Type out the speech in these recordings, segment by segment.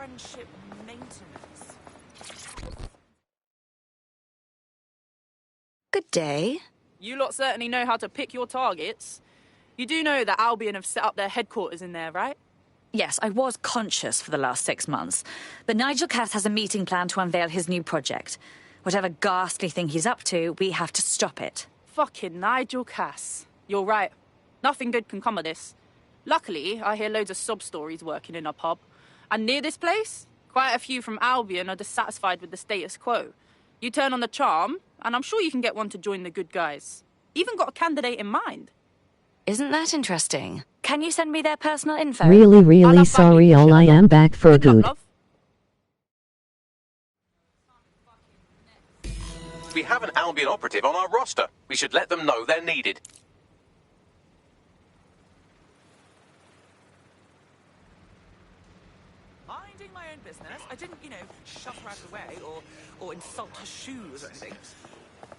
friendship maintenance. Good day. You lot certainly know how to pick your targets. You do know that Albion have set up their headquarters in there, right? Yes, I was conscious for the last 6 months, but Nigel Cass has a meeting planned to unveil his new project. Whatever ghastly thing he's up to, we have to stop it. Fucking Nigel Cass. You're right. Nothing good can come of this. Luckily, I hear loads of sob stories working in a pub. And near this place, quite a few from Albion are dissatisfied with the status quo. You turn on the charm, and I'm sure you can get one to join the good guys. Even got a candidate in mind. Isn't that interesting? Can you send me their personal info? Really sorry, all I am back for good. We have an Albion operative on our roster. We should let them know they're needed. Minding my own business. I didn't, shove her out of the way or insult her shoes or anything.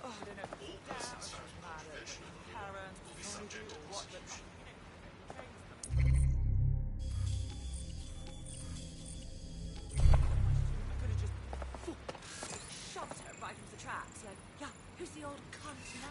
Oh, I don't know. Parents, or what, but, I could have just shoved her right into the tracks. Like, yeah, who's the old cunt now?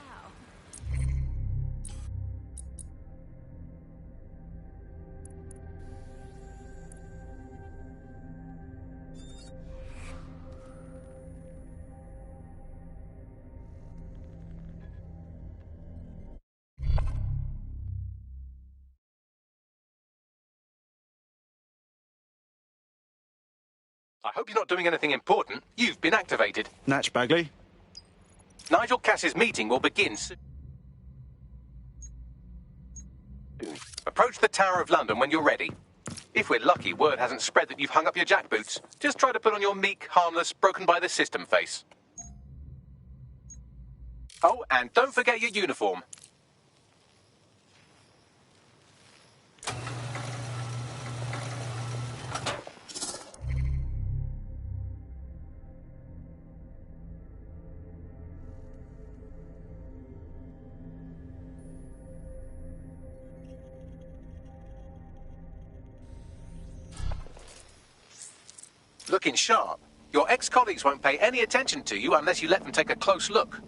I hope you're not doing anything important. You've been activated. Natch Bagley. Nigel Cass's meeting will begin soon. Approach the Tower of London when you're ready. If we're lucky, word hasn't spread that you've hung up your jackboots. Just try to put on your meek, harmless, broken-by-the-system face. Oh, and don't forget your uniform. Looking sharp. Your ex-colleagues won't pay any attention to you unless you let them take a close look.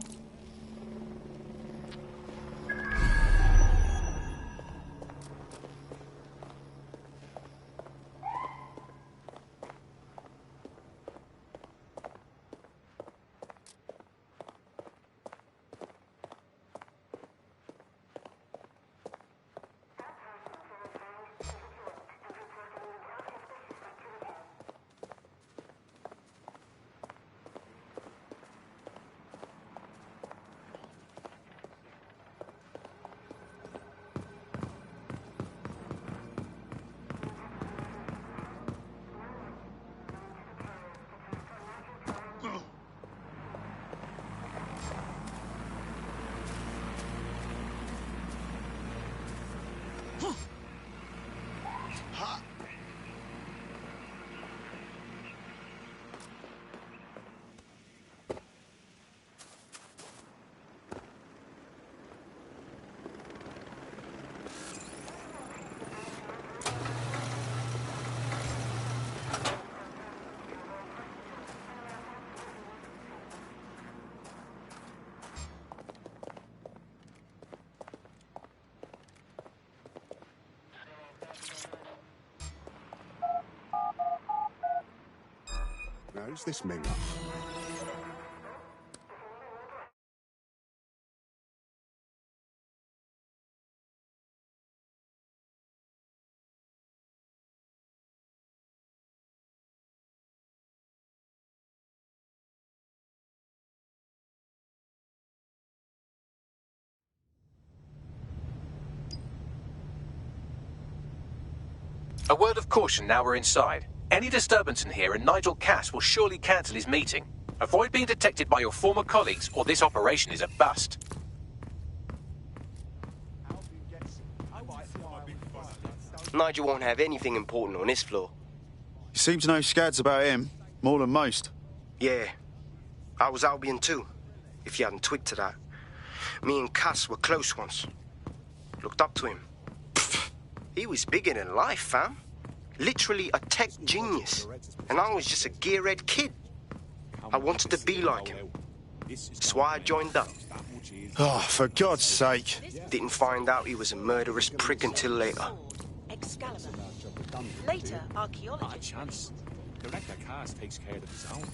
Now, who's this Ming? A word of caution now we're inside. Any disturbance in here and Nigel Cass will surely cancel his meeting. Avoid being detected by your former colleagues or this operation is a bust. Nigel won't have anything important on this floor. You seem to know scads about him, more than most. Yeah, I was Albion too, if you hadn't twigged to that. Me and Cass were close once. Looked up to him. He was bigger than life, fam. Literally a tech genius. And I was just a gearhead kid. I wanted to be like him. That's why I joined up. Oh, for God's sake. Didn't find out he was a murderous prick until later. Excalibur. Later, archaeology. Not a chance. Director Cass takes care of his own.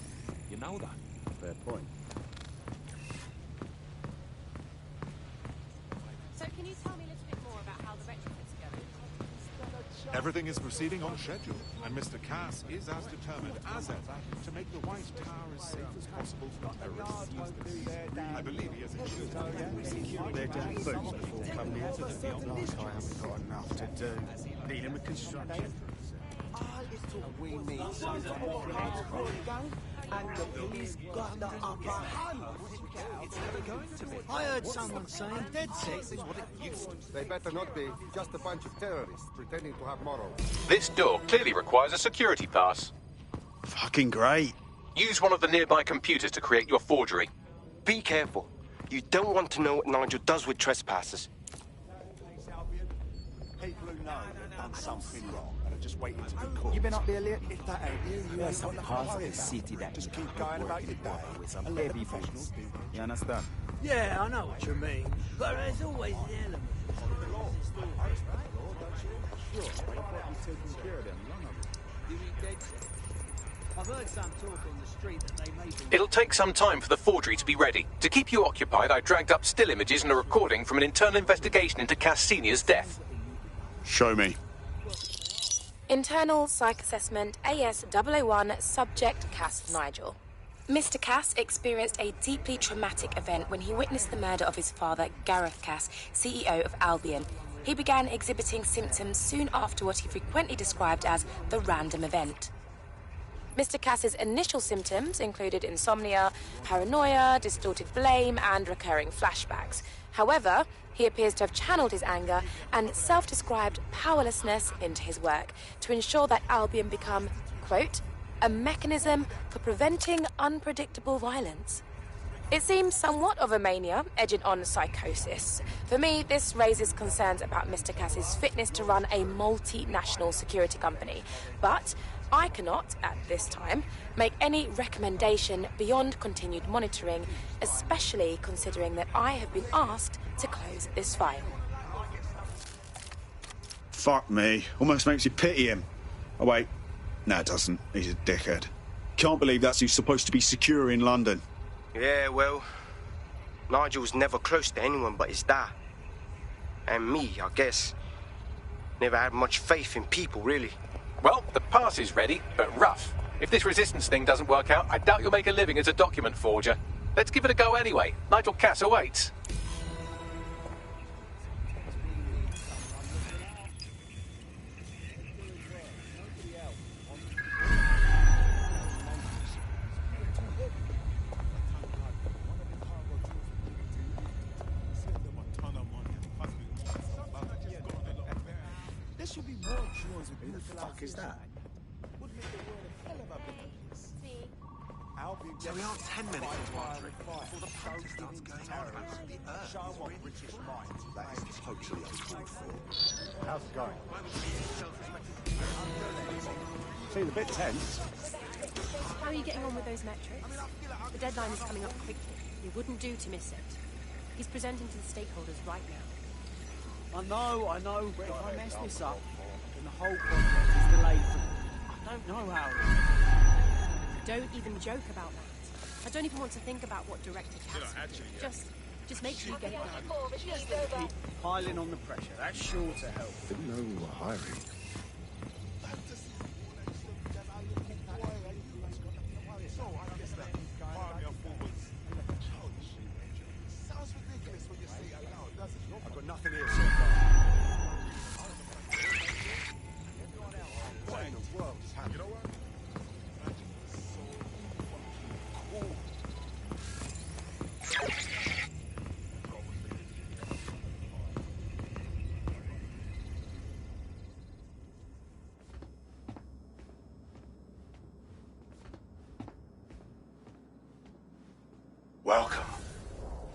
You know that. Fair point. So can you tell me a little bit more about how the retrofit's going? Everything is proceeding on schedule, and Mr. Cass is as determined as ever to make the White Tower as safe as possible for terrorists. I believe he has ensured They're doing boots before coming into the field. I haven't got enough to do. Dealing with construction. We need something and the police got the upper hand. It's never going to be. I heard someone saying dead set is what it used to. They better not be. Just a bunch of terrorists pretending to have morals. This door clearly requires a security pass. Fucking great. Use one of the nearby computers to create your forgery. Be careful. You don't want to know what Nigel does with trespassers. People who know they've done something wrong and are just waiting to be caught. You been up here late? If that ain't you, There's some parts of the city that just keep going about your day with some heavy boots. You understand? Yeah, I know what you mean. But there's always an element. I've heard some talk on the street that they may be... It'll take some time for the forgery to be ready. To keep you occupied, I dragged up still images and a recording from an internal investigation into Cass Sr.'s death. Show me. Internal Psych Assessment AS001 Subject Cass Nigel. Mr. Cass experienced a deeply traumatic event when he witnessed the murder of his father, Gareth Cass, CEO of Albion. He began exhibiting symptoms soon after what he frequently described as the random event. Mr. Cass's initial symptoms included insomnia, paranoia, distorted blame, and recurring flashbacks. However, he appears to have channeled his anger and self-described powerlessness into his work to ensure that Albion become, quote, a mechanism for preventing unpredictable violence. It seems somewhat of a mania, edging on psychosis. For me, this raises concerns about Mr. Cass's fitness to run a multinational security company. But I cannot, at this time, make any recommendation beyond continued monitoring, especially considering that I have been asked to close this file. Fuck me. Almost makes you pity him. Oh, wait. No, it doesn't. He's a dickhead. Can't believe that's who's supposed to be secure in London. Yeah, well, Nigel's never close to anyone but his dad. And me, I guess. Never had much faith in people, really. Well, the pass is ready, but rough. If this resistance thing doesn't work out, I doubt you'll make a living as a document forger. Let's give it a go anyway. Nigel Cass awaits. There should be more drawers with beautiful fuck is that? So we are 10 minutes into our trip before the party starts going on about the Earth. Show what British mind. That is totally uncalled for. How's it going? Feeling a bit tense. How are you getting on with those metrics? The deadline is coming up quickly. It wouldn't do to miss it. He's presenting to the stakeholders right now. I know, but if I mess this up, then the whole project is delayed for... I don't know how. Don't even joke about that. I don't even want to think about what Director Cass will do. Just make sure you get it done. Keep piling on the pressure. That's sure to help. Didn't know we were hiring. I've got nothing here so far. What in the world is happening? Welcome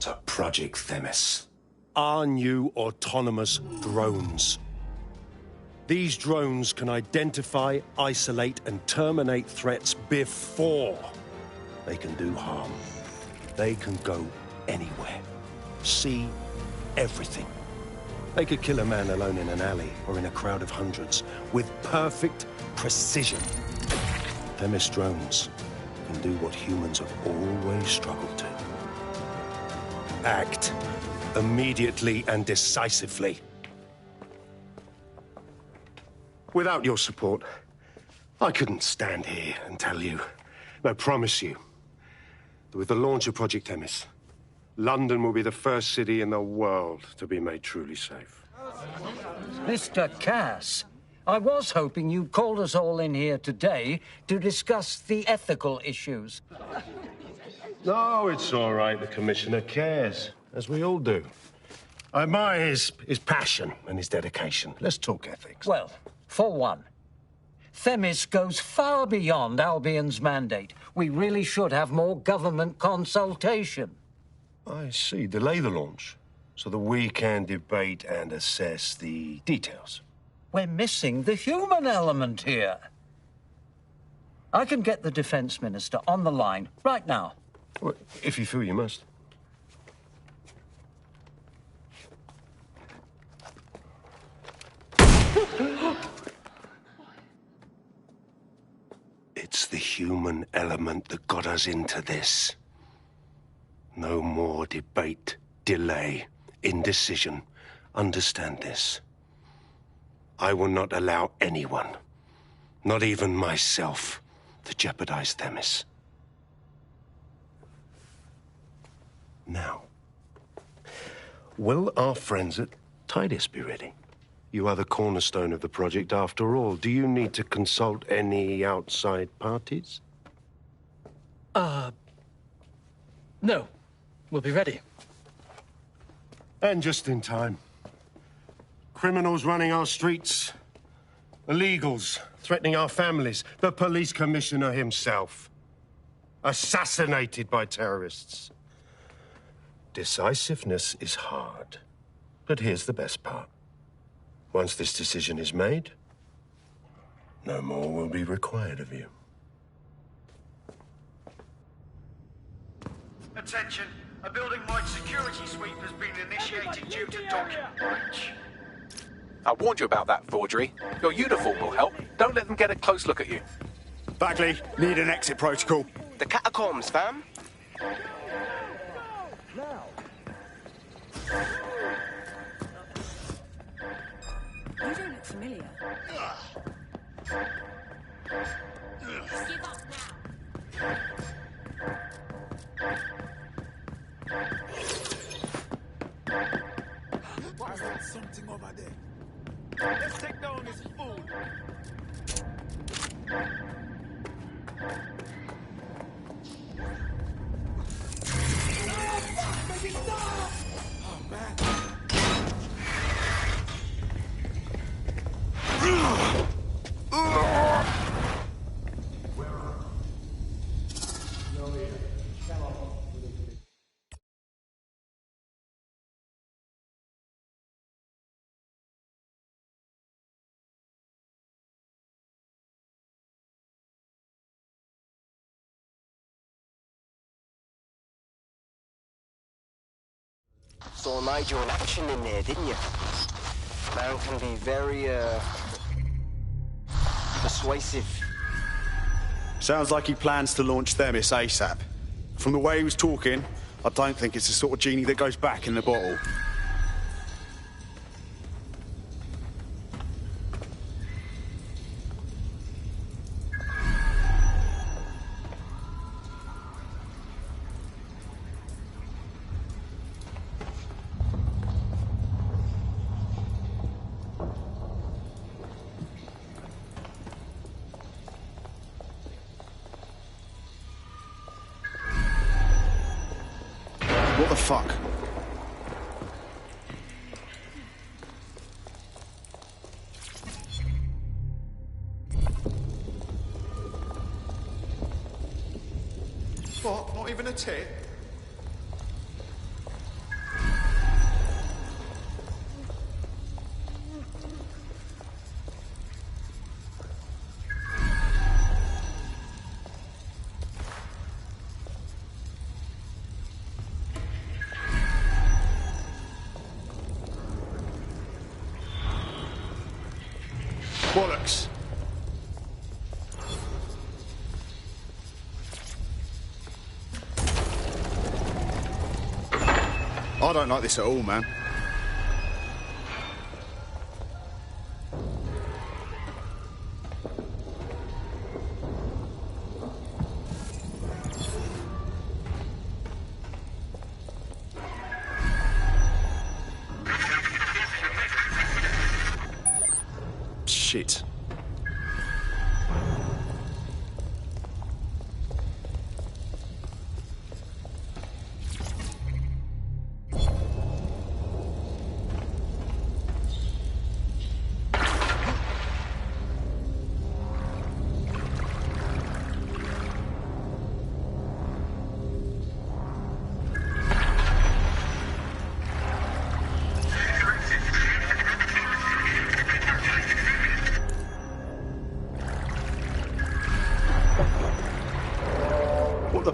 to Project Themis. Our new autonomous drones. These drones can identify, isolate, and terminate threats before they can do harm. They can go anywhere, see everything. They could kill a man alone in an alley or in a crowd of hundreds with perfect precision. Themis drones can do what humans have always struggled to. Act immediately and decisively. Without your support, I couldn't stand here and tell you, I promise you, that with the launch of Project Themis, London will be the first city in the world to be made truly safe. Mr. Cass, I was hoping you'd called us all in here today to discuss the ethical issues. No, it's all right. The Commissioner cares, as we all do. I admire his passion and his dedication. Let's talk ethics. Well, for one, Themis goes far beyond Albion's mandate. We really should have more government consultation. I see. Delay the launch so that we can debate and assess the details. We're missing the human element here. I can get the Defense Minister on the line right now. Well, if you feel you must. It's the human element that got us into this. No more debate, delay, indecision. Understand this. I will not allow anyone, not even myself, to jeopardize Themis. Now, will our friends at Tidus be ready? You are the cornerstone of the project after all. Do you need to consult any outside parties? No. We'll be ready. And just in time. Criminals running our streets. Illegals threatening our families. The police commissioner himself. Assassinated by terrorists. Decisiveness is hard. But here's the best part. Once this decision is made, no more will be required of you. Attention. A building-wide security sweep has been initiated due to document breach. I warned you about that, forgery. Your uniform will help. Don't let them get a close look at you. Bagley, need an exit protocol. The catacombs, fam. You don't look familiar. Give up now. Why is that something over there? Let's take down this fool. Oh, man. Saw Nigel in action in there, didn't you? Man can be very, persuasive. Sounds like he plans to launch Themis ASAP. From the way he was talking, I don't think it's the sort of genie that goes back in the bottle. What the fuck? What? Not even a tip? Bollocks. I don't like this at all, man. Shit. What the...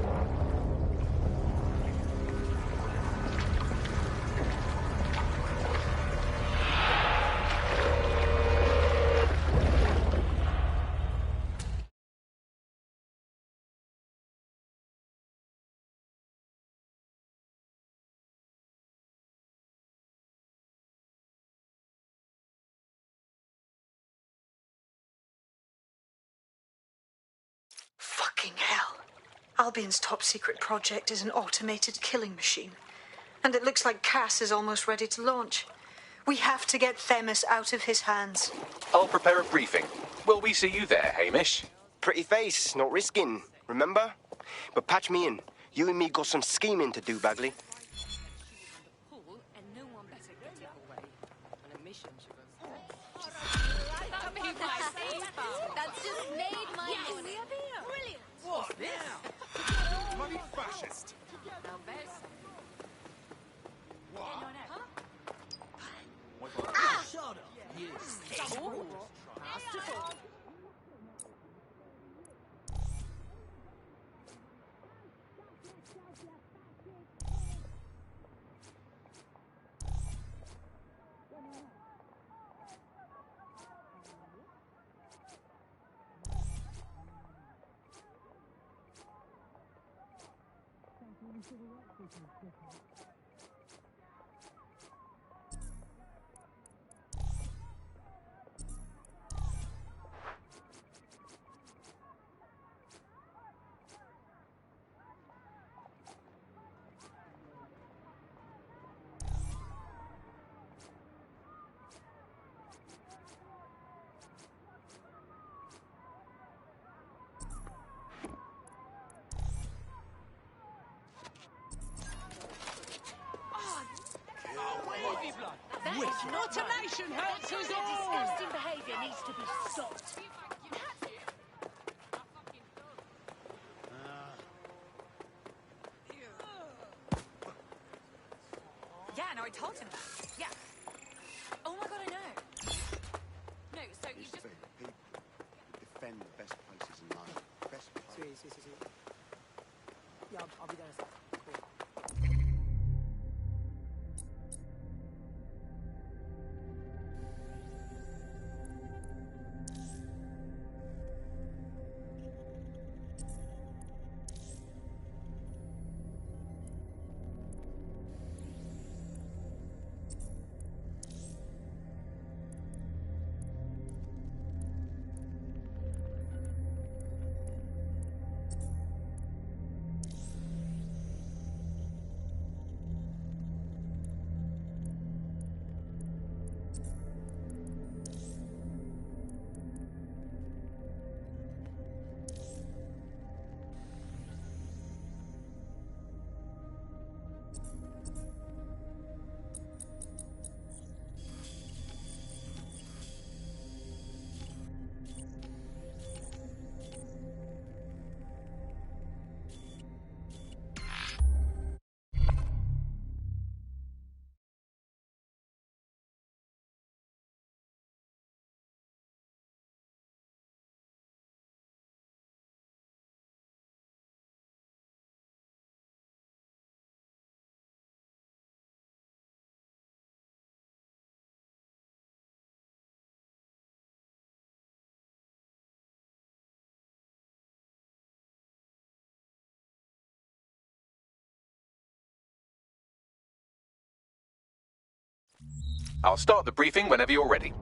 Fucking hell. Albion's top secret project is an automated killing machine. And it looks like Cass is almost ready to launch. We have to get Themis out of his hands. I'll prepare a briefing. Will we see you there, Hamish? Pretty face, not risking, remember? But patch me in. You and me got some scheming to do, Bagley. That's just made my morning. Brilliant. What now? Bloody fascist. Ah! Shut up, you. Masterful. Automation helps us all! Disgusting behaviour needs to be stopped. Yeah, no, I told him that. Yeah. Oh my god, I know. No, so he just... People defend the best places in London. Best places. Yeah, I'll be there in a sec. Cool. I'll start the briefing whenever you're ready.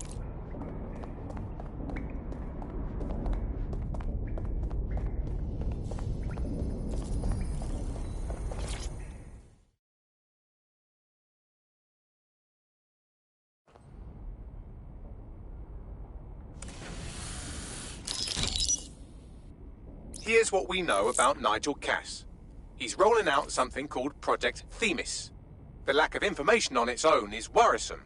Here's what we know about Nigel Cass. He's rolling out something called Project Themis. The lack of information on its own is worrisome,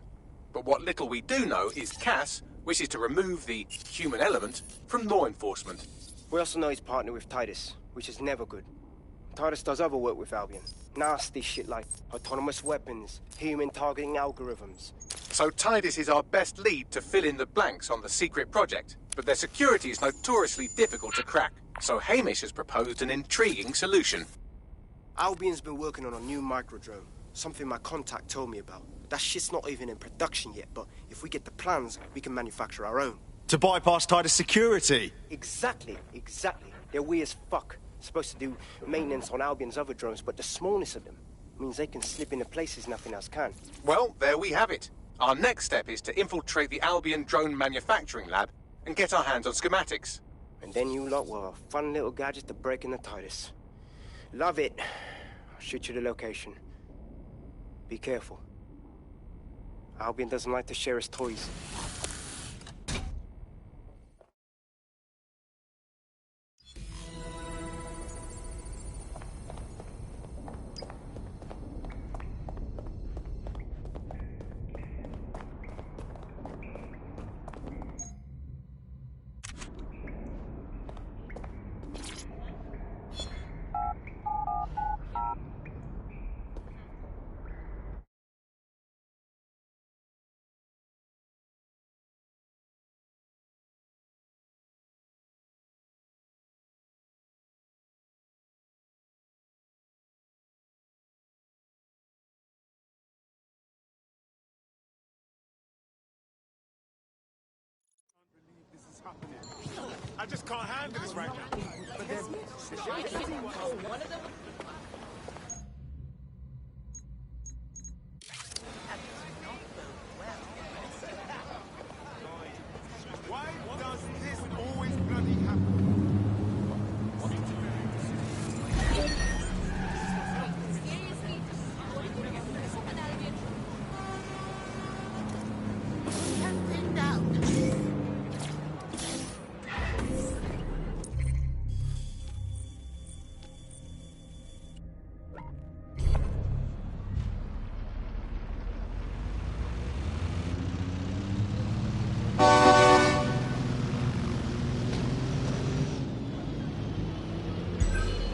but what little we do know is Cass wishes to remove the human element from law enforcement. We also know he's partnered with Titus, which is never good. Titus does other work with Albion. Nasty shit like autonomous weapons, human targeting algorithms. So Titus is our best lead to fill in the blanks on the secret project, but their security is notoriously difficult to crack. So Hamish has proposed an intriguing solution. Albion's been working on a new microdrone, something my contact told me about. That shit's not even in production yet, but if we get the plans, we can manufacture our own. To bypass Titus security? Exactly. They're weird as fuck. Supposed to do maintenance on Albion's other drones, but the smallness of them means they can slip into places nothing else can. Well, there we have it. Our next step is to infiltrate the Albion drone manufacturing lab and get our hands on schematics. And then you lot were a fun little gadget to break in the Titus. Love it. I'll shoot you the location. Be careful. Albion doesn't like to share his toys. I just can't handle this right now. But then, why does this always bloody happen?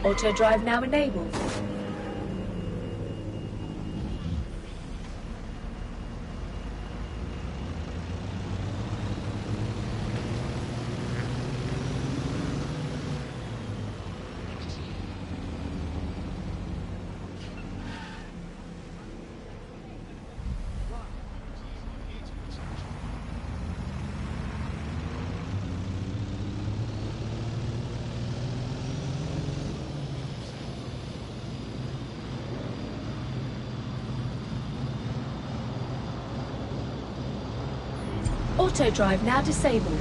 Auto drive now enabled. Auto drive now disabled.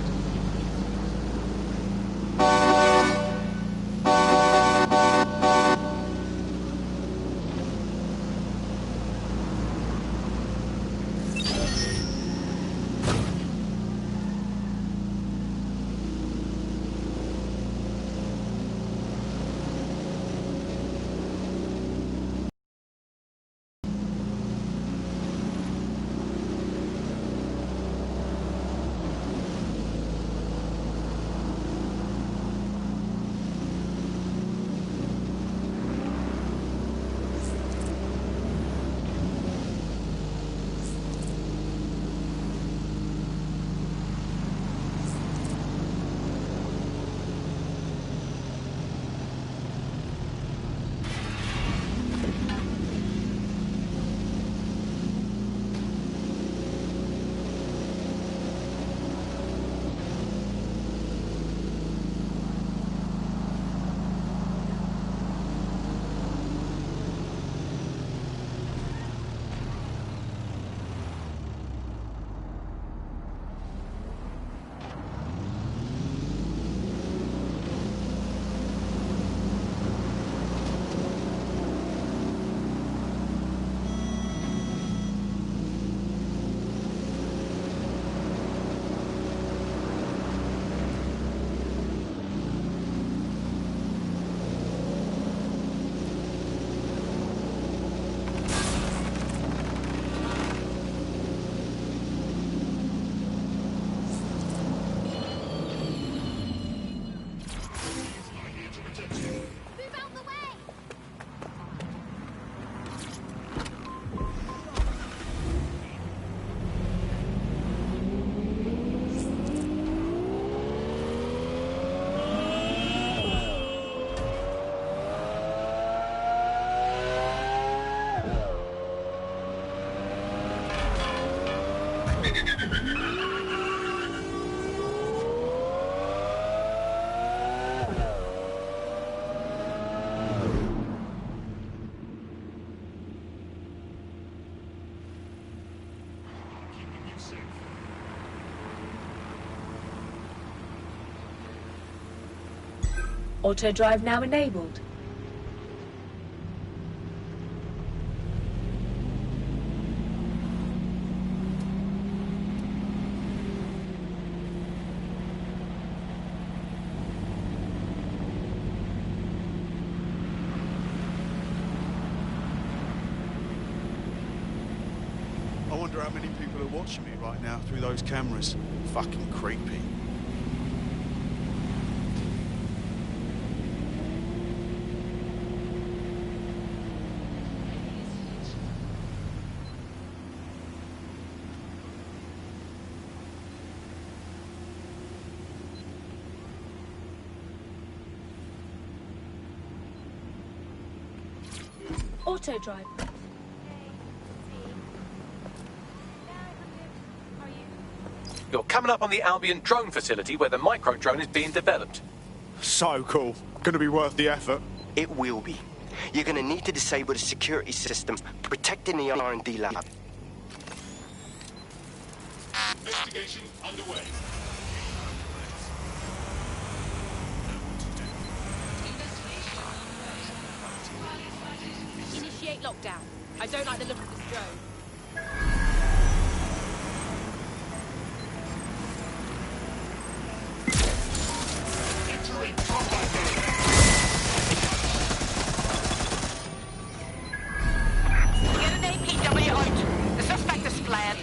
Auto drive now enabled. I wonder how many people are watching me right now through those cameras. Fucking creepy. Auto drive. You're coming up on the Albion drone facility where the micro drone is being developed. So cool. Gonna be worth the effort. It will be. You're gonna need to disable the security system protecting the R&D lab. Investigation underway. Initiate lockdown. I don't like the look of this drone. Get an APW out. The suspect is fled.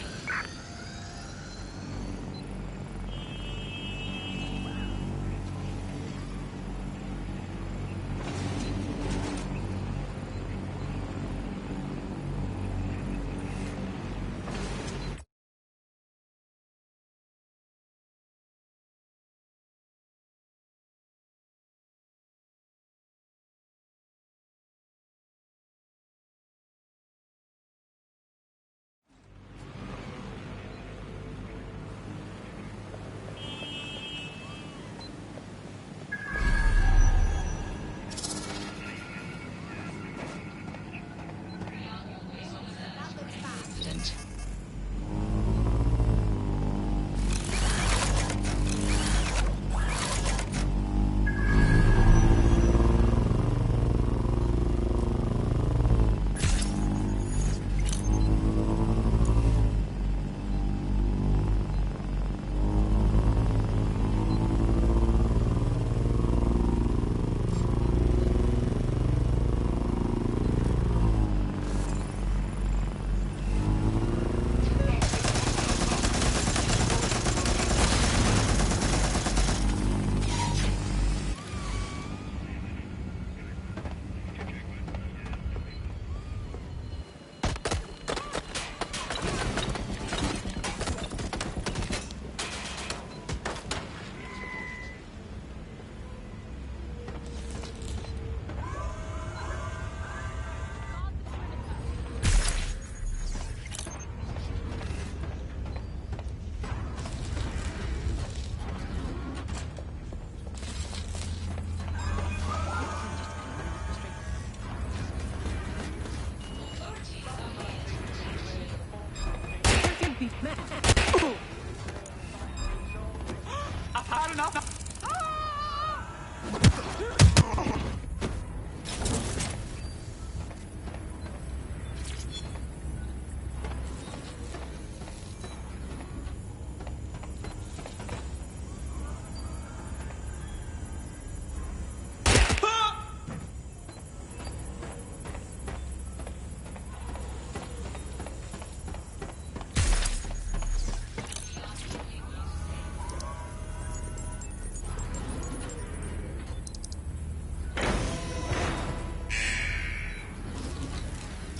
I've had enough.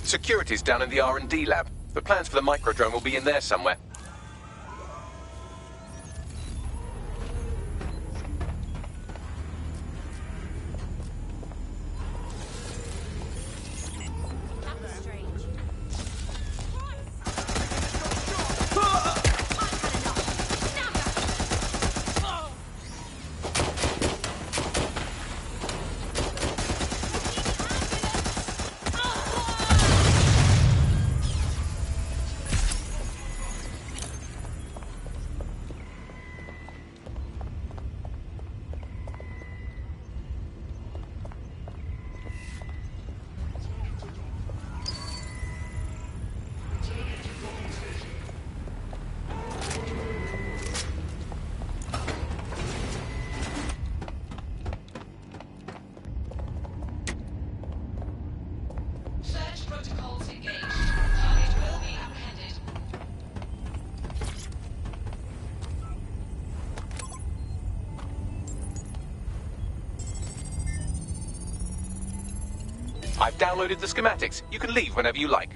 Security's down in the R&D lab. The plans for the microdrone will be in there somewhere. I've downloaded the schematics. You can leave whenever you like.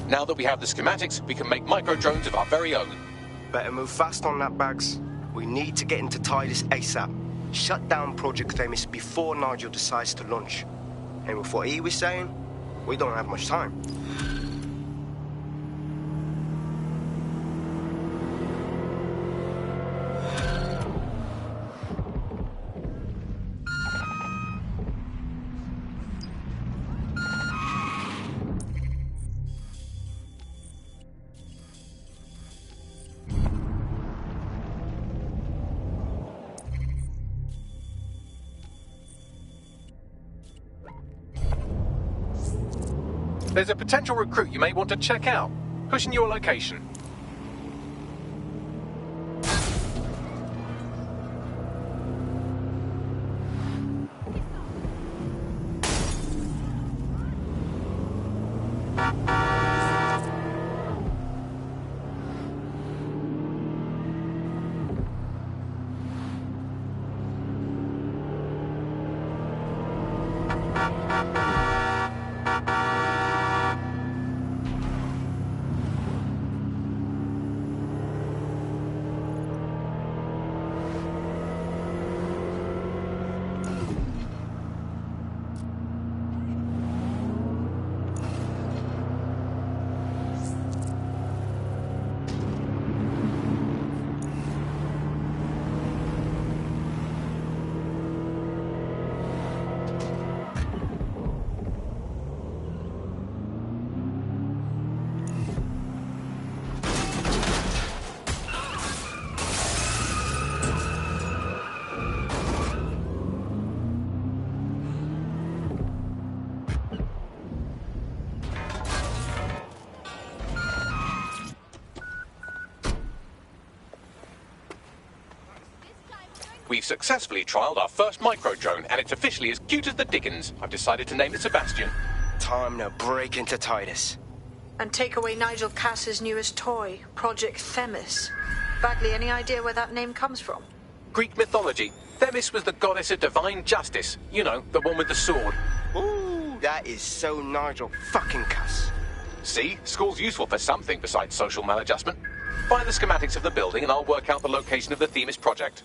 Now that we have the schematics, we can make micro-drones of our very own. Better move fast on that, Bags. We need to get into Titus ASAP. Shut down Project Themis before Nigel decides to launch. And with what he was saying, we don't have much time. There's a potential recruit you may want to check out. Pushing your location. We've successfully trialled our first micro-drone, and it's officially as cute as the dickens. I've decided to name it Sebastian. Time to break into Titus. And take away Nigel Cass's newest toy, Project Themis. Bagley, any idea where that name comes from? Greek mythology. Themis was the goddess of divine justice. You know, the one with the sword. Ooh, that is so Nigel fucking Cass. See? School's useful for something besides social maladjustment. Find the schematics of the building and I'll work out the location of the Themis project.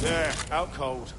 Yeah, out cold.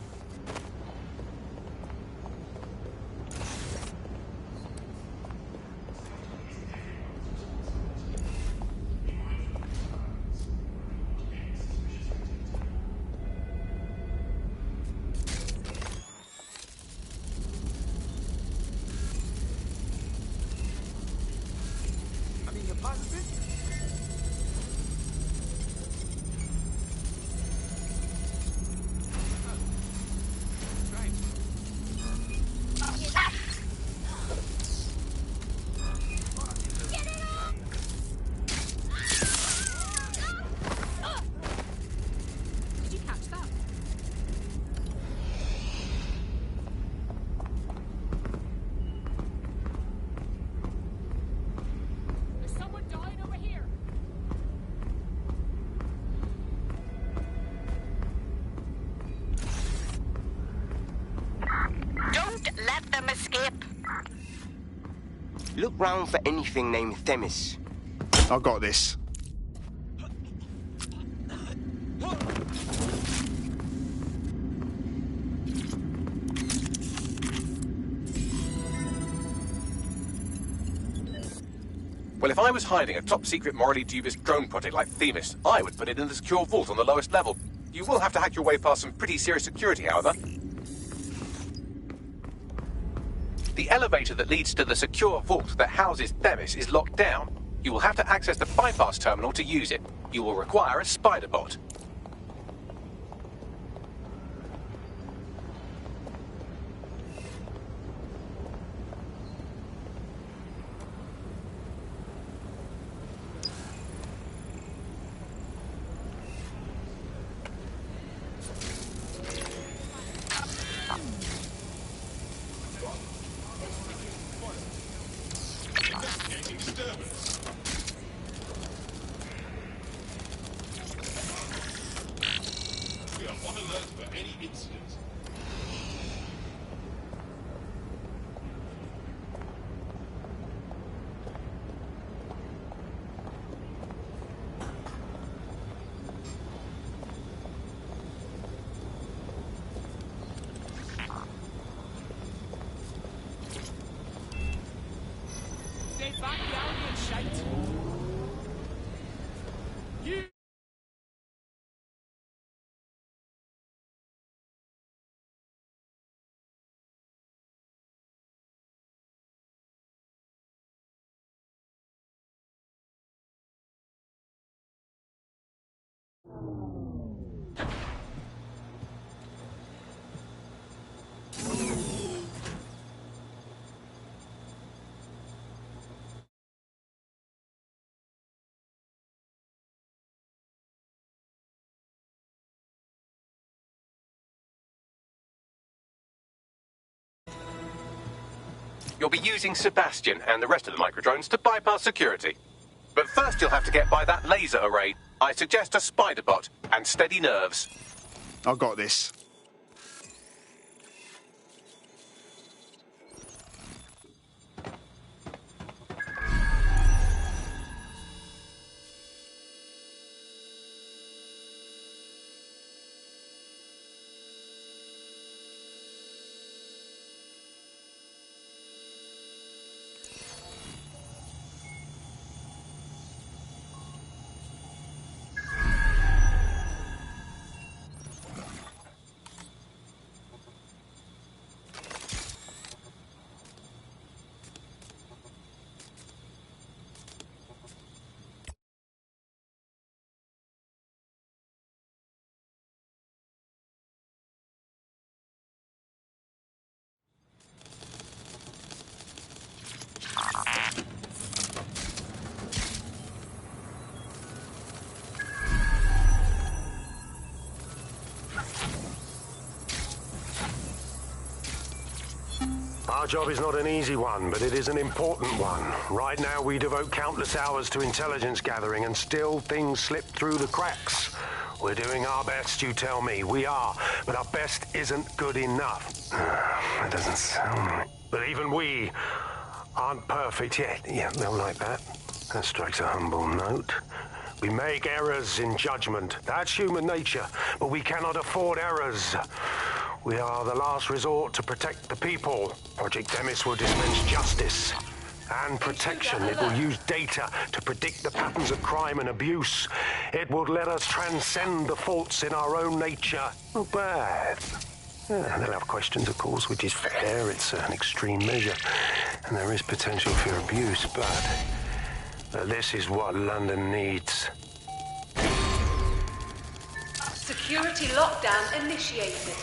Let them escape. Look round for anything named Themis. I got this. Well, if I was hiding a top-secret, morally dubious drone project like Themis, I would put it in the secure vault on the lowest level. You will have to hack your way past some pretty serious security, however. The elevator that leads to the secure vault that houses Themis is locked down. You will have to access the bypass terminal to use it. You will require a spider bot. You'll be using Sebastian and the rest of the microdrones to bypass security. But first you'll have to get by that laser array. I suggest a spider bot and steady nerves. I got this. Our job is not an easy one, but it is an important one. Right now, we devote countless hours to intelligence gathering, and still things slip through the cracks. We're doing our best, you tell me. We are, but our best isn't good enough. That doesn't sound right. But even we aren't perfect yet. Yeah, they'll like that. That strikes a humble note. We make errors in judgment. That's human nature, but we cannot afford errors. We are the last resort to protect the people. Project Themis will dispense justice and protection. It will use data to predict the patterns of crime and abuse. It will let us transcend the faults in our own nature. Not bad. Yeah, they'll have questions, of course, which is fair. It's an extreme measure, and there is potential for abuse, but this is what London needs. Security lockdown initiated.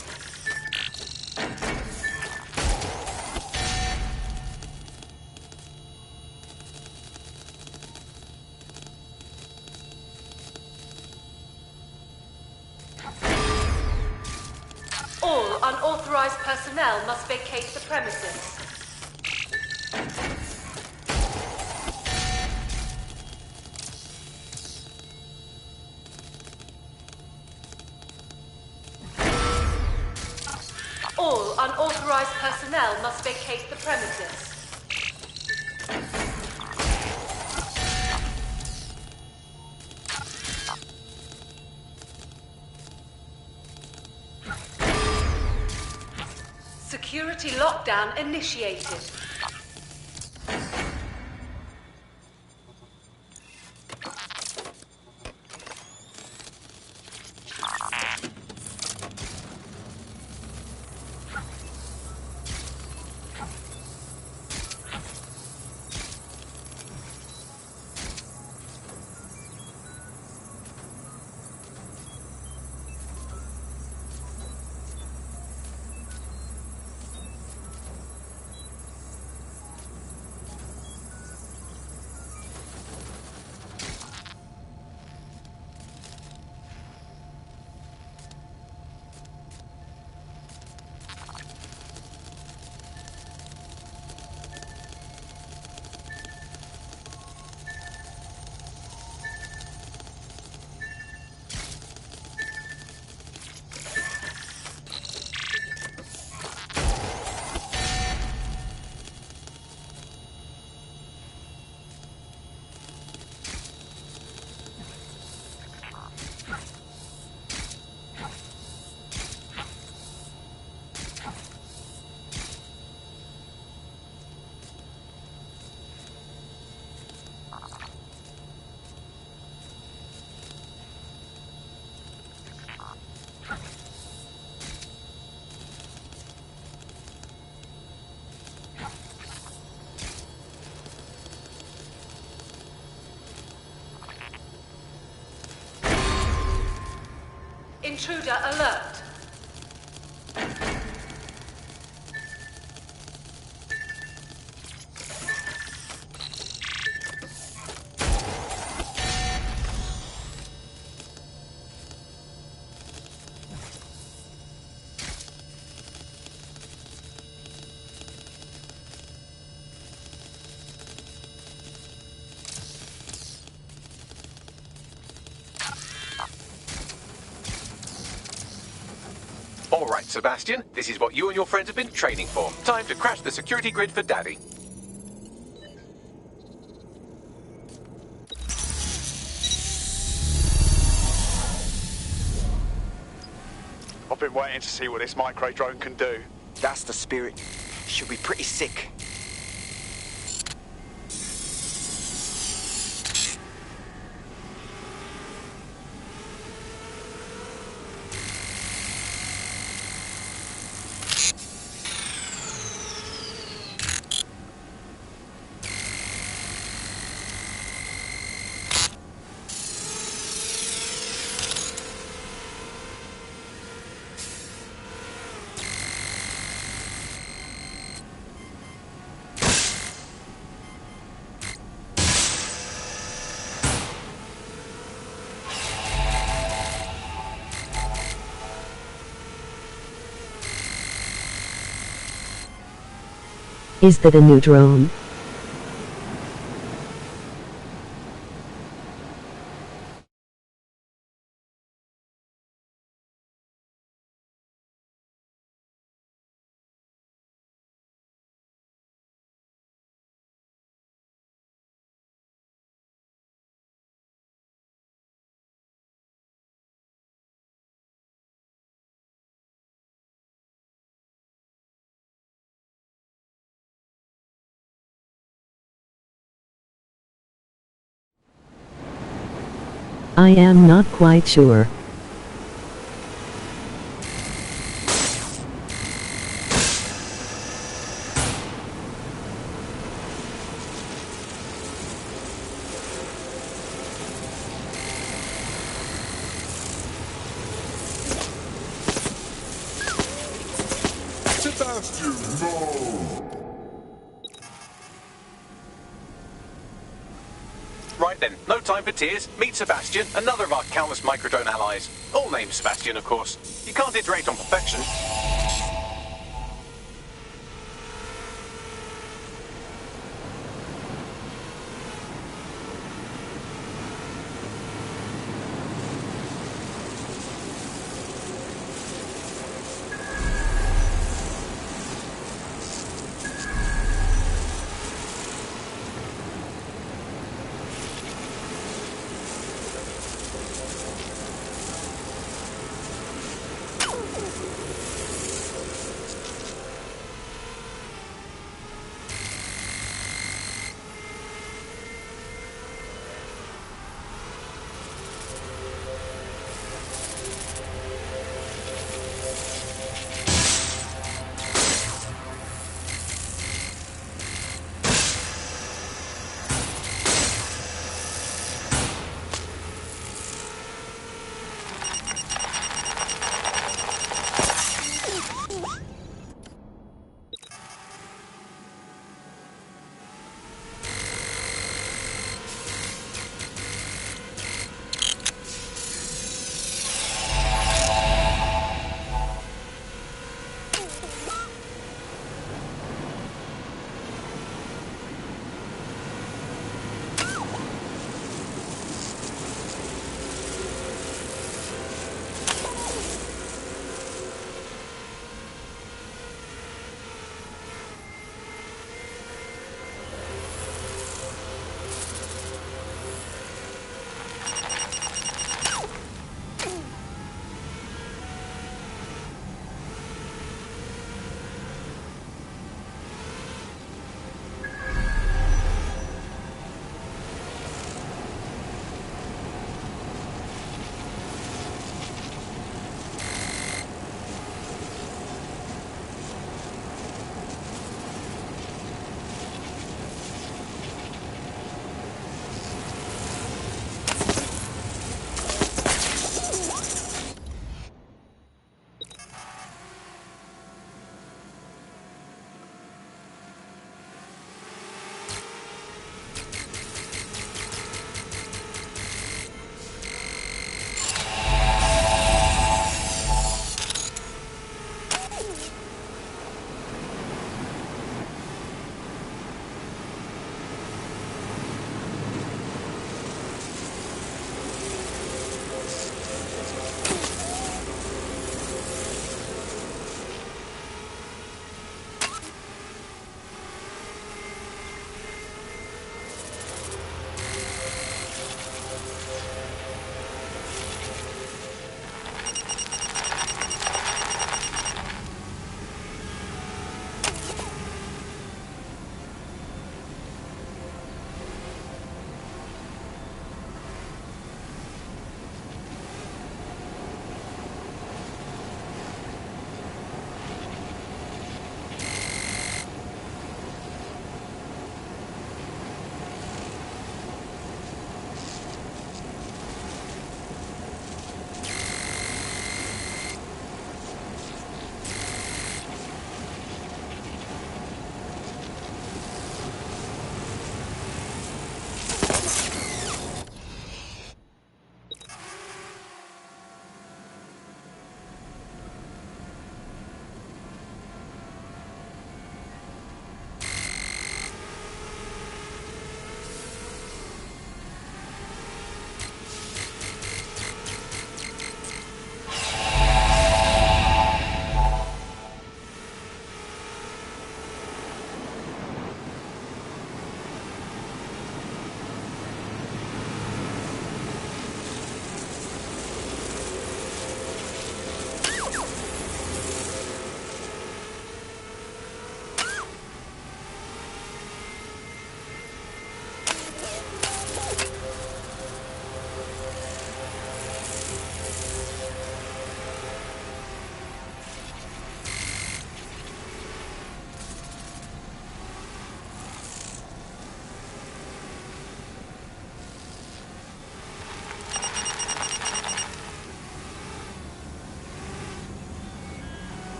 All unauthorized personnel must vacate the premises. All unauthorized personnel must vacate the premises. Security lockdown initiated. Intruder alert. All right, Sebastian, this is what you and your friends have been training for. Time to crash the security grid for Daddy. I've been waiting to see what this micro drone can do. That's the spirit. Should be pretty sick. Is that a new drone? I am not quite sure. Sebastian, no! Right then, no time for tears. Meet Sebastian, another of our countless microdrone allies. All named Sebastian, of course. You can't iterate on perfection.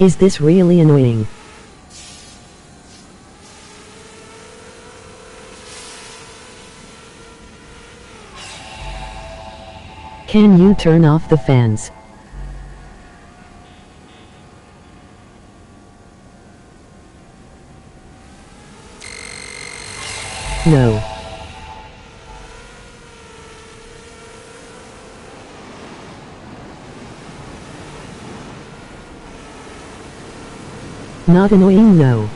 Is this really annoying? Can you turn off the fans? No. Not annoying, no.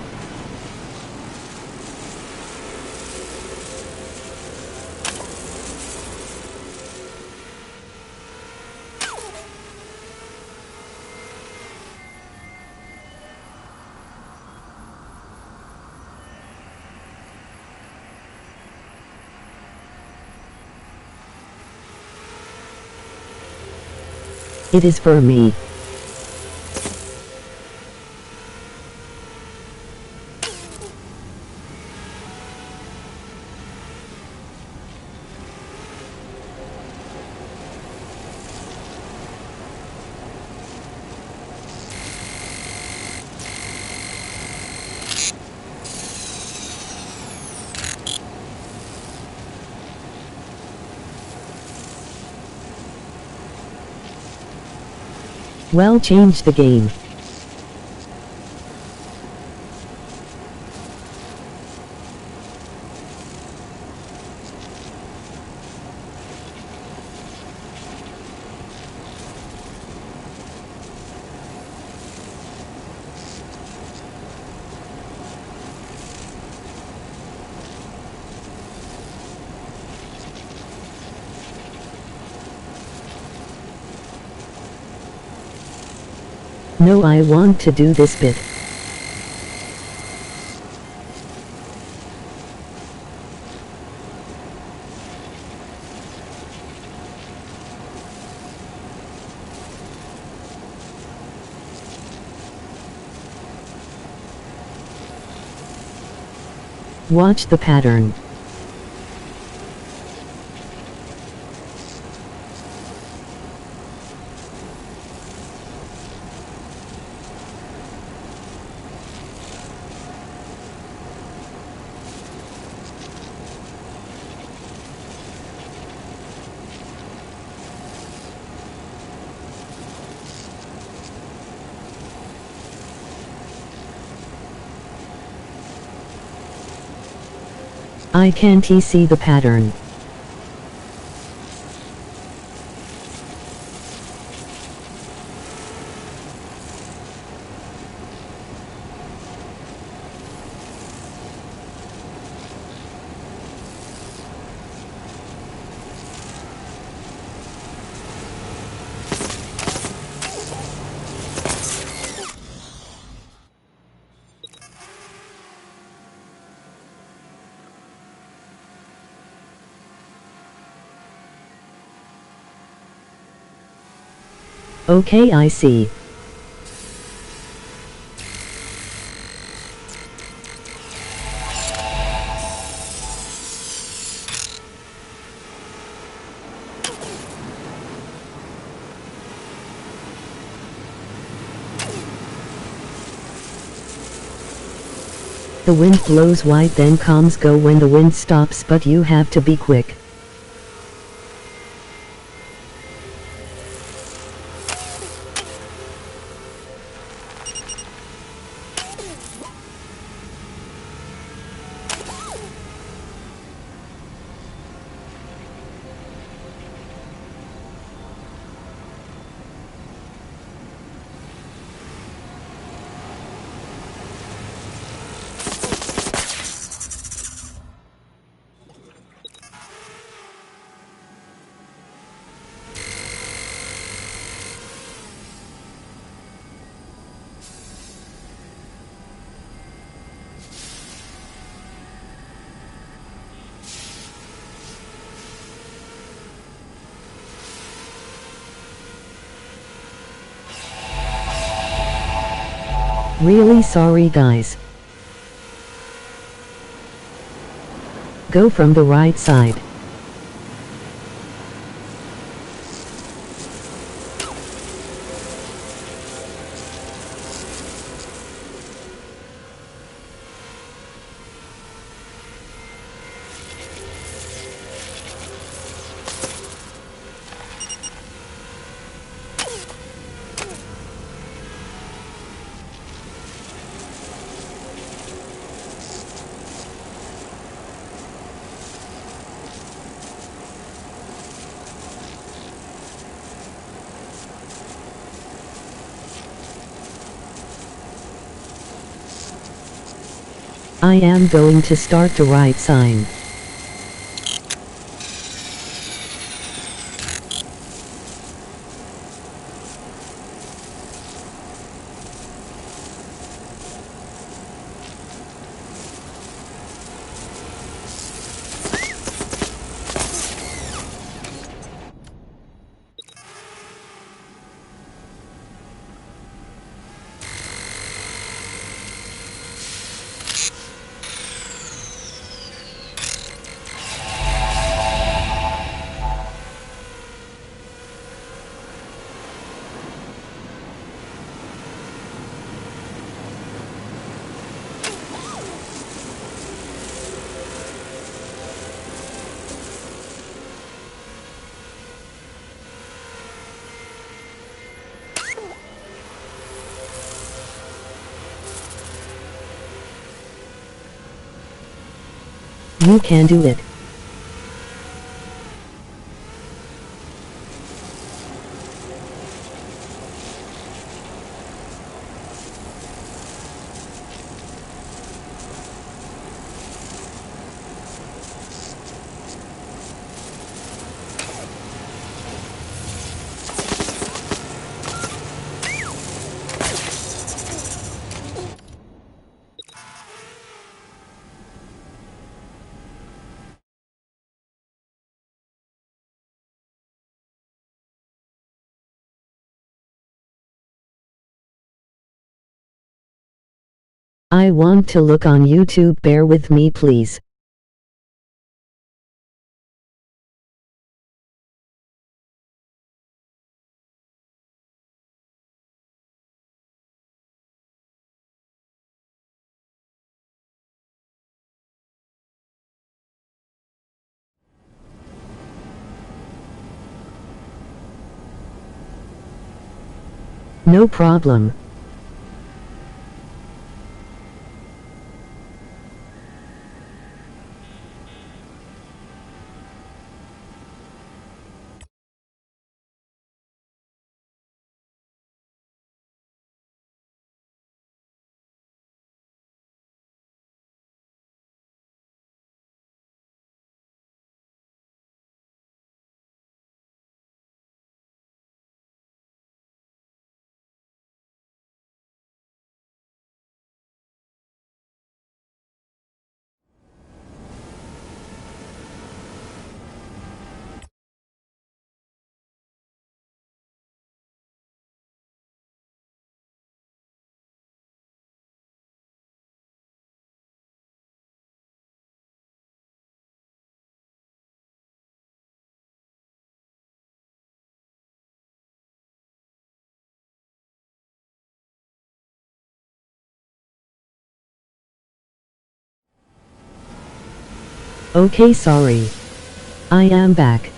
It is for me. Well, change the game. No, I want to do this bit. Watch the pattern. I can't see the pattern. Okay, I see. The wind blows wide, then comms go when the wind stops, but you have to be quick. Really sorry, guys. Go from the right side. I am going to start the right sign. You can do it. I want to look on YouTube, bear with me please. No problem. Okay, sorry. I am back.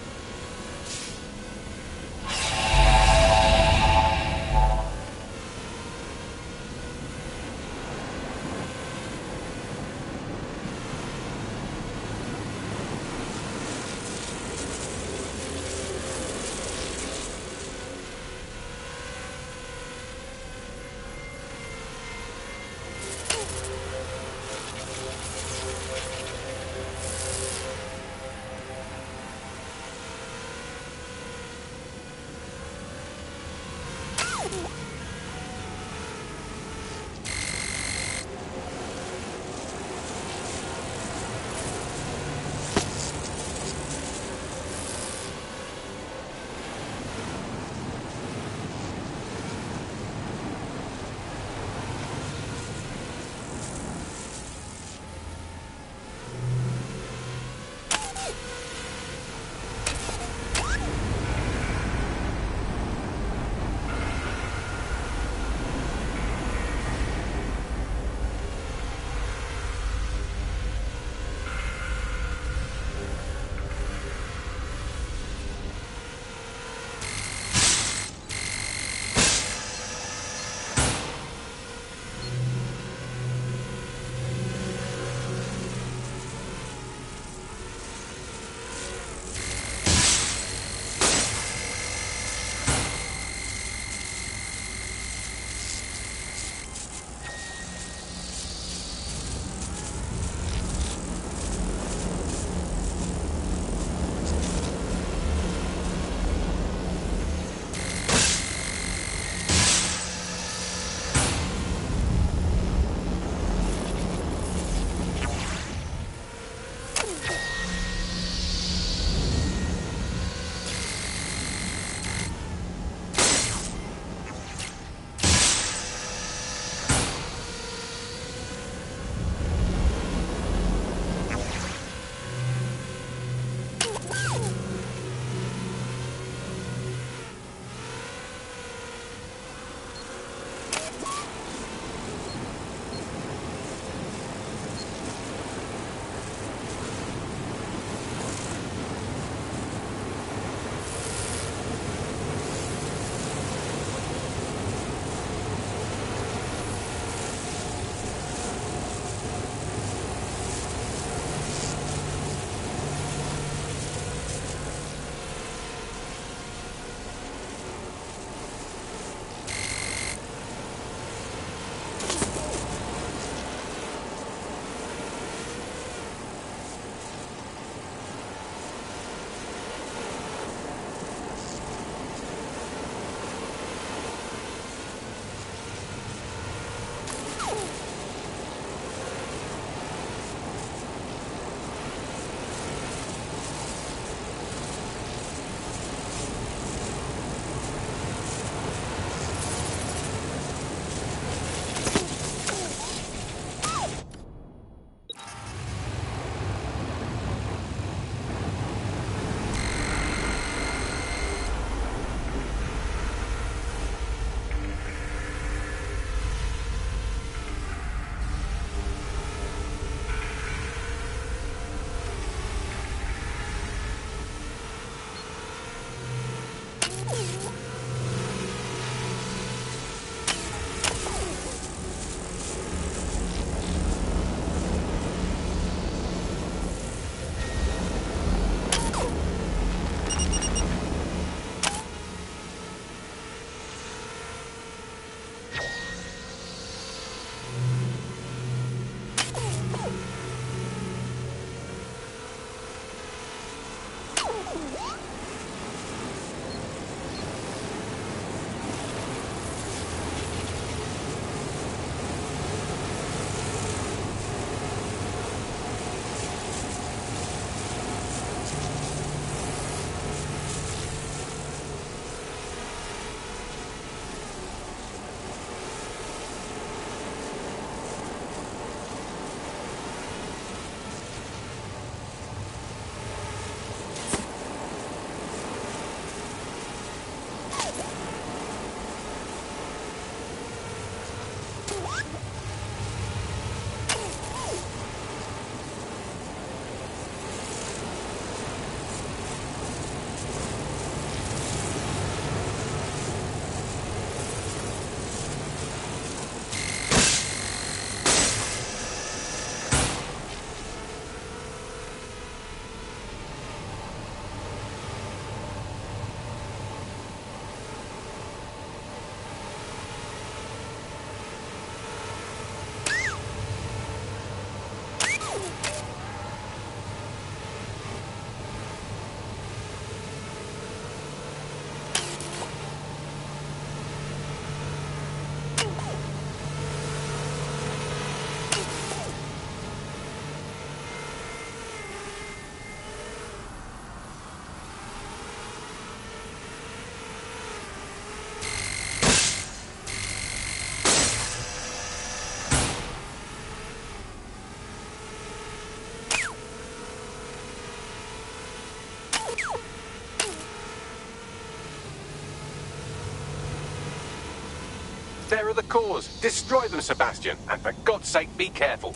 There are the cores. Destroy them, Sebastian. And for God's sake, be careful.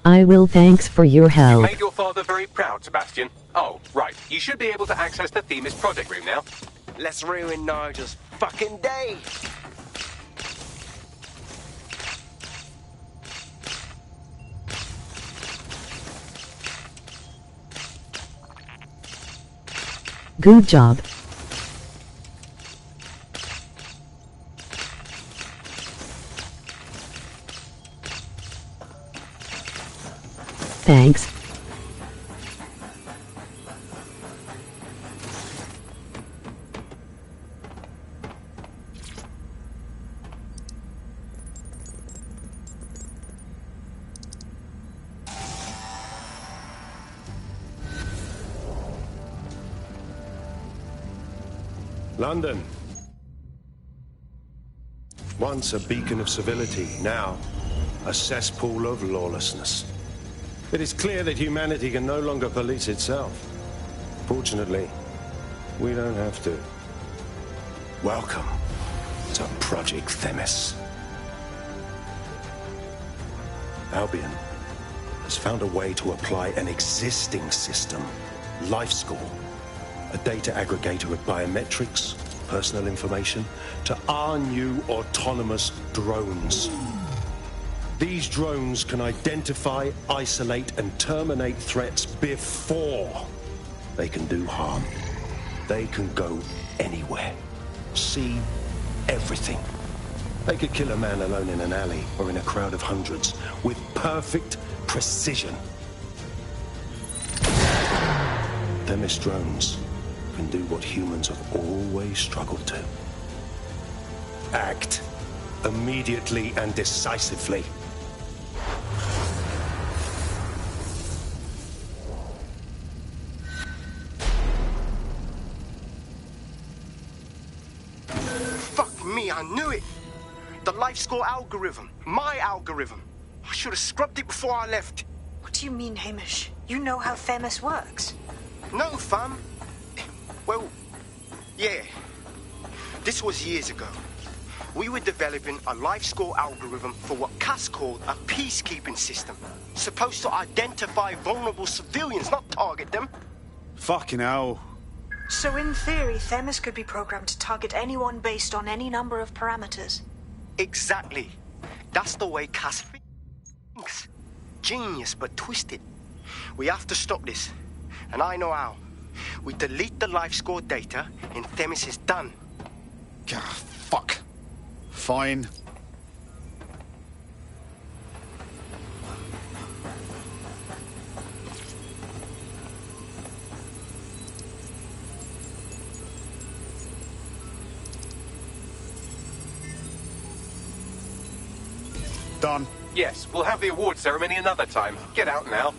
I will. Thanks for your help. You made your father very proud, Sebastian. Oh, right. You should be able to access the Themis project room now. Let's ruin Nigel's fucking day. Good job. Thanks. London. Once a beacon of civility, now a cesspool of lawlessness. It is clear that humanity can no longer police itself. Fortunately, we don't have to. Welcome to Project Themis. Albion has found a way to apply an existing system, LifeScore, a data aggregator of biometrics, personal information, to our new autonomous drones. These drones can identify, isolate, and terminate threats before they can do harm. They can go anywhere, see everything. They could kill a man alone in an alley or in a crowd of hundreds with perfect precision. Themis drones can do what humans have always struggled to. Act immediately and decisively. Fuck me, I knew it! The LifeScore algorithm. My algorithm. I should have scrubbed it before I left. What do you mean, Hamish? You know how Themis works. No, fam. Well, yeah. This was years ago. We were developing a LifeScore algorithm for what Cass called a peacekeeping system. Supposed to identify vulnerable civilians, not target them. Fucking hell. So in theory, Themis could be programmed to target anyone based on any number of parameters. Exactly. That's the way Cass thinks. Genius, but twisted. We have to stop this. And I know how. We delete the life score data, and Themis is done. Ah, fuck. Fine. Done. Yes, we'll have the award ceremony another time. Get out now.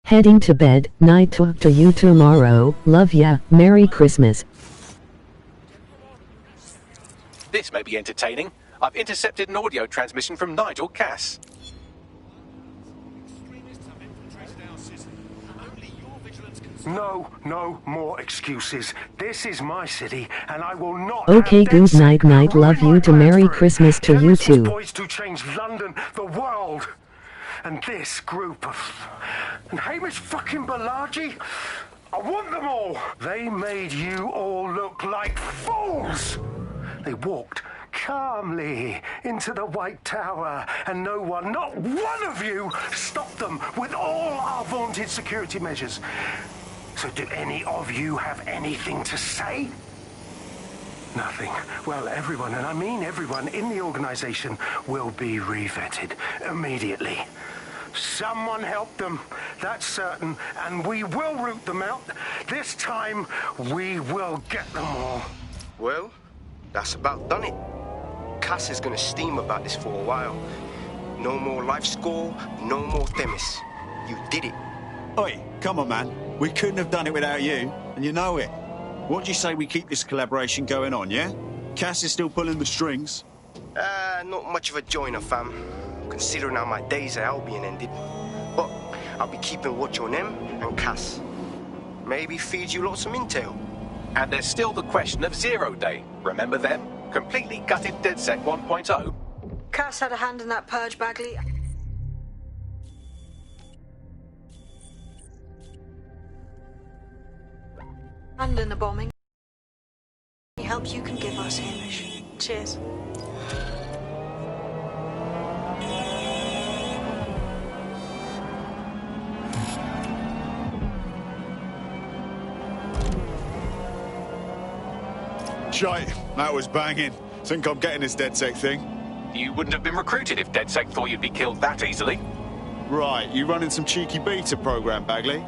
Heading to bed, night talk to you tomorrow, love ya, Merry Christmas. This may be entertaining. I've intercepted an audio transmission from Nigel Cass. No more excuses. This is my city, and I will not. Okay, good night, love you to Merry Christmas to you too. Poised to change London, the world. And this group of... And Hamish fucking Balaji? I want them all! They made you all look like fools! They walked calmly into the White Tower, and no one, not one of you, stopped them with all our vaunted security measures. So do any of you have anything to say? Nothing. Well, everyone, and I mean everyone in the organization, will be re-vetted immediately. Someone help them, that's certain, and we will root them out. This time, we will get them all. Well, that's about done it. Cass is gonna steam about this for a while. No more life score, no more Themis. You did it. Oi, come on, man. We couldn't have done it without you, and you know it. What do you say we keep this collaboration going on, yeah? Cass is still pulling the strings. Not much of a joiner, fam. Considering how my days at Albion ended. But I'll be keeping watch on them and Cass. Maybe feed you lots of intel. And there's still the question of Zero Day. Remember them? Completely gutted DedSec 1.0. Cass had a hand in that purge, Bagley. And in the bombing. Any help you can give us, Hamish. Cheers. Shite, that was banging. Think I'm getting this DedSec thing? You wouldn't have been recruited if DedSec thought you'd be killed that easily. Right, you running some cheeky beta program, Bagley?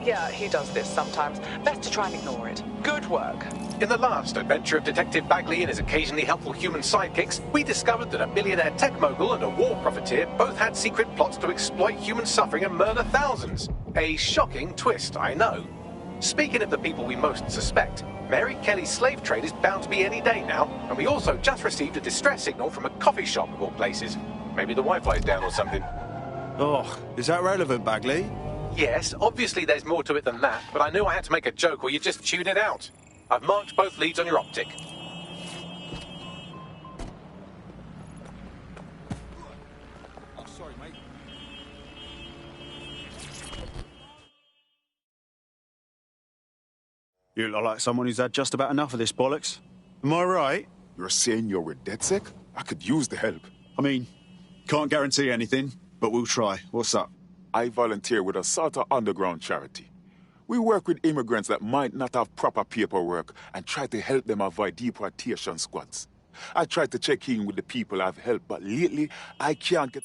Yeah, he does this sometimes. Best to try and ignore it. Good work. In the last adventure of Detective Bagley and his occasionally helpful human sidekicks, we discovered that a millionaire tech mogul and a war profiteer both had secret plots to exploit human suffering and murder thousands. A shocking twist, I know. Speaking of the people we most suspect, Mary Kelly's slave trade is bound to be any day now, and we also just received a distress signal from a coffee shop of all places. Maybe the Wi-Fi's down or something. Oh, is that relevant, Bagley? Yes, obviously there's more to it than that, but I knew I had to make a joke or you'd just tune it out. I've marked both leads on your optic. Oh, sorry, mate. You look like someone who's had just about enough of this bollocks. Am I right? You're saying you're with DedSec? I could use the help. I mean, can't guarantee anything, but we'll try. What's up? I volunteer with a sort of underground charity. We work with immigrants that might not have proper paperwork and try to help them avoid deportation squads. I try to check in with the people I've helped, but lately I can't get...